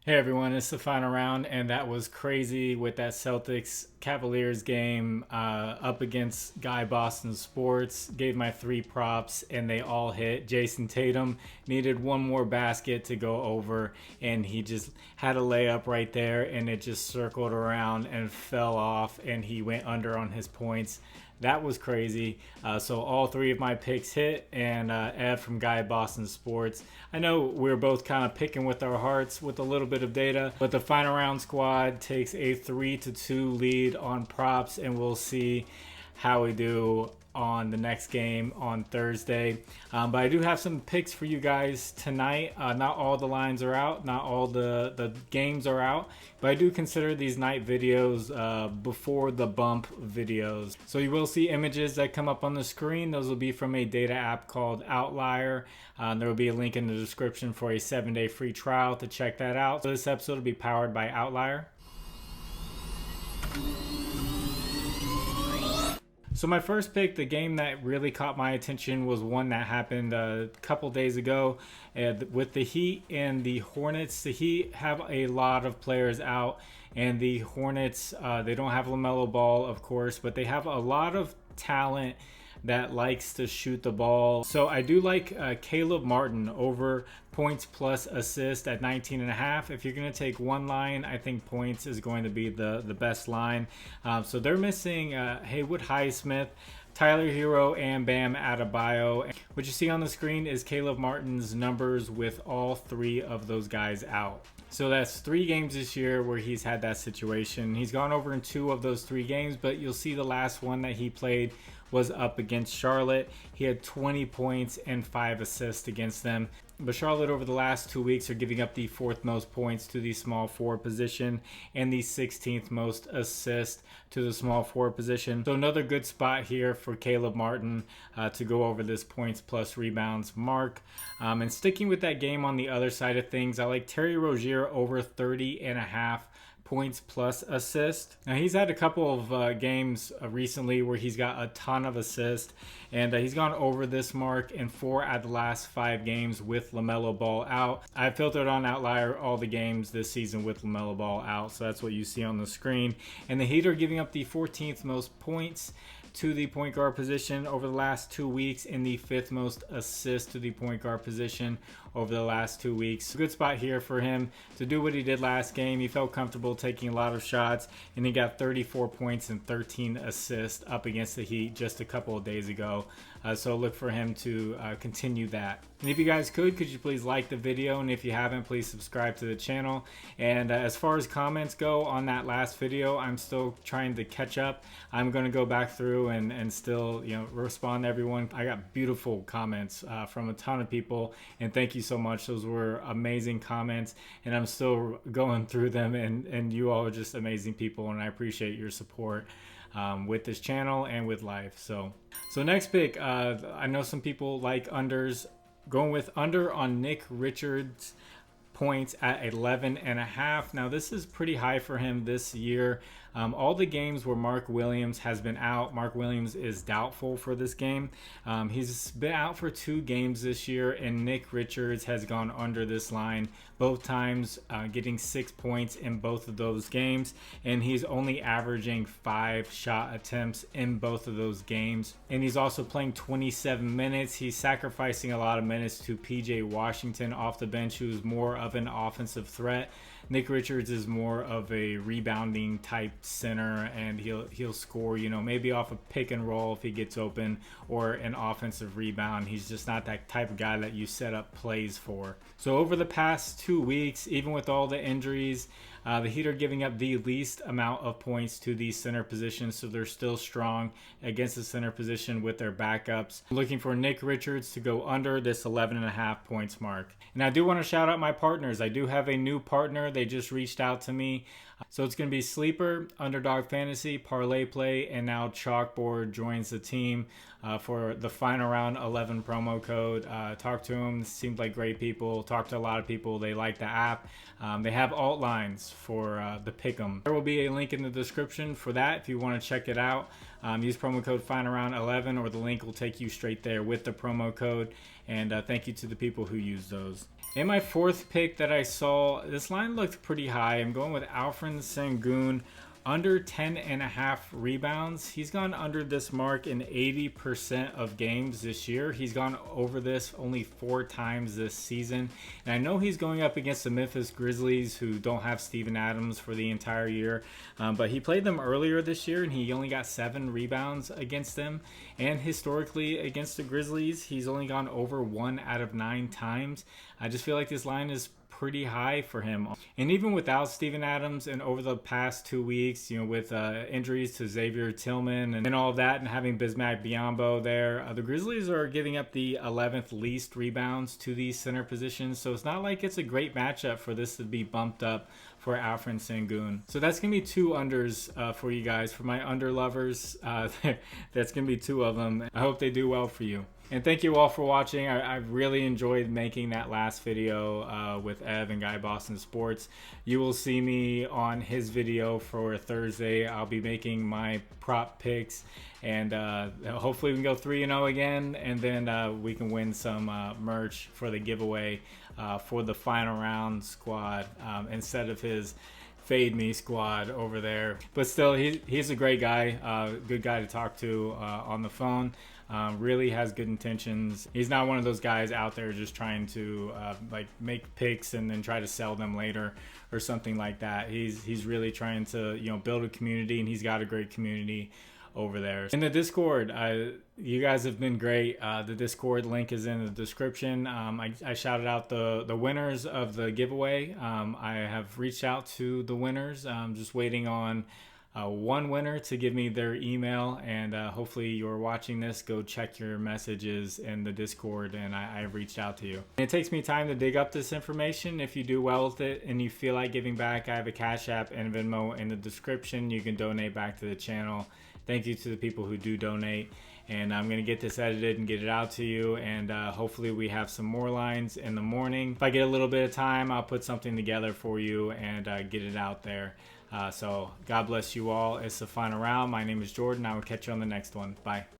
Hey everyone, it's the final round, and that was crazy with that Celtics Cavaliers game up against Guy Boston Sports. Gave my 3 props, and they all hit. Jason Tatum needed one more basket to go over, and he just had a layup right there, and it just circled around and fell off, and he went under on his points. That was crazy. So all 3 of my picks hit, and Ed from Guy Boston Sports. I know we're both kind of picking with our hearts with a little bit of data, but the final round squad takes a 3-2 lead on props, and we'll see how we do on the next game on Thursday. But I do have some picks for you guys tonight. Not all the lines are out, not all the games are out, but I do consider these night videos before the bump videos. So you will see images that come up on the screen. Those will be from a data app called Outlier. There will be a link in the description for a 7-day free trial to check that out. So this episode will be powered by Outlier. So my first pick, the game that really caught my attention, was one that happened a couple days ago with the Heat and the Hornets. The Heat have a lot of players out, and the Hornets, they don't have LaMelo Ball, of course, but they have a lot of talent that likes to shoot the ball. So I do like Caleb Martin over points plus assist at 19.5. If you're going to take one line, I think points is going to be the best line. So they're missing Haywood Highsmith, Tyler Hero, and Bam Adebayo. What you see on the screen is Caleb Martin's numbers with all 3 of those guys out. So that's 3 games this year where he's had that situation. He's gone over in 2 of those 3 games, but you'll see the last one that he played was up against Charlotte. He had 20 points and 5 assists against them. But Charlotte over the last 2 weeks are giving up the 4th most points to the small forward position and the 16th most assists to the small forward position. So another good spot here for Caleb Martin to go over this points plus rebounds mark. And sticking with that game on the other side of things, I like Terry Rozier over 30.5 points plus assist. Now he's had a couple of games recently where he's got a ton of assists, and he's gone over this mark in 4 out of the last 5 games with LaMelo Ball out. I filtered on Outlier all the games this season with LaMelo Ball out, so that's what you see on the screen. And the Heat are giving up the 14th most points to the point guard position over the last 2 weeks and the 5th most assists to the point guard position over the last 2 weeks. Good spot here for him to do what he did last game. He felt comfortable taking a lot of shots, and he got 34 points and 13 assists up against the Heat just a couple of days ago. So look for him to continue that. And if you guys could you please like the video, and if you haven't, please subscribe to the channel. And as far as comments go on that last video, I'm still trying to catch up. I'm going to go back through and still respond to everyone. I got beautiful comments from a ton of people, and thank you so much. Those were amazing comments, and I'm still going through them, and you all are just amazing people, and I appreciate your support with this channel and with life. So next pick, I know some people like unders. Going with under on Nick Richards points at 11.5. Now this is pretty high for him this year. All the games where Mark Williams has been out, Mark Williams is doubtful for this game. He's been out for 2 games this year, and Nick Richards has gone under this line both times, getting 6 points in both of those games, and he's only averaging 5 shot attempts in both of those games. And he's also playing 27 minutes. He's sacrificing a lot of minutes to PJ Washington off the bench, who's more of an offensive threat. Nick Richards is more of a rebounding type center, and he'll score, maybe off a pick and roll if he gets open, or an offensive rebound. He's just not that type of guy that you set up plays for. So over the past 2 weeks, even with all the injuries, the Heat are giving up the least amount of points to the center position, so they're still strong against the center position with their backups. I'm looking for Nick Richards to go under this 11.5 points mark. And I do want to shout out my partners. I do have a new partner. They just reached out to me. So it's going to be Sleeper, Underdog Fantasy, ParlayPlay, and now ChalkBoard joins the team for the final round 11 promo code. Talk to them. Seemed like great people. Talked to a lot of people. They like the app. They have alt lines for the pick'em. There will be a link in the description for that if you want to check it out. Use promo code FinalRound11, or the link will take you straight there with the promo code. And thank you to the people who use those. In my fourth pick that I saw, this line looked pretty high. I'm going with Alfred Sengun, under 10.5 rebounds. He's gone under this mark in 80% of games this year. He's gone over this only 4 times this season. And I know he's going up against the Memphis Grizzlies, who don't have Steven Adams for the entire year. But he played them earlier this year, and he only got 7 rebounds against them. And historically, against the Grizzlies, he's only gone over 1 out of 9 times. I just feel like this line is pretty high for him. And even without Steven Adams, and over the past 2 weeks, with injuries to Xavier Tillman and all of that, and having Bismack Biyombo there, the Grizzlies are giving up the 11th least rebounds to these center positions. So it's not like it's a great matchup for this to be bumped up for Alfred Sengun. So that's going to be 2 unders for you guys. For my under lovers, that's going to be 2 of them. I hope they do well for you. And thank you all for watching. I really enjoyed making that last video with Ev and Guy Boston Sports. You will see me on his video for Thursday. I'll be making my prop picks, and hopefully we can go 3-0 again, and then we can win some merch for the giveaway for the final round squad instead of his Fade Me squad over there. But still, he's a great guy, good guy to talk to on the phone. Really has good intentions. He's not one of those guys out there just trying to like make picks and then try to sell them later or something like that. He's really trying to build a community, and he's got a great community over there. In the Discord, you guys have been great. The Discord link is in the description. I shouted out the winners of the giveaway. I have reached out to the winners. I'm just waiting on one winner to give me their email, and hopefully you're watching this. Go check your messages in the Discord, and I reached out to you. And it takes me time to dig up this information. If you do well with it and you feel like giving back, I have a Cash App and Venmo in the description. You can donate back to the channel. Thank you to the people who do donate. And I'm going to get this edited and get it out to you, and hopefully we have some more lines in the morning. If I get a little bit of time, I'll put something together for you and get it out there. So God bless you all. It's the final round. My name is Jordan. I will catch you on the next one. Bye.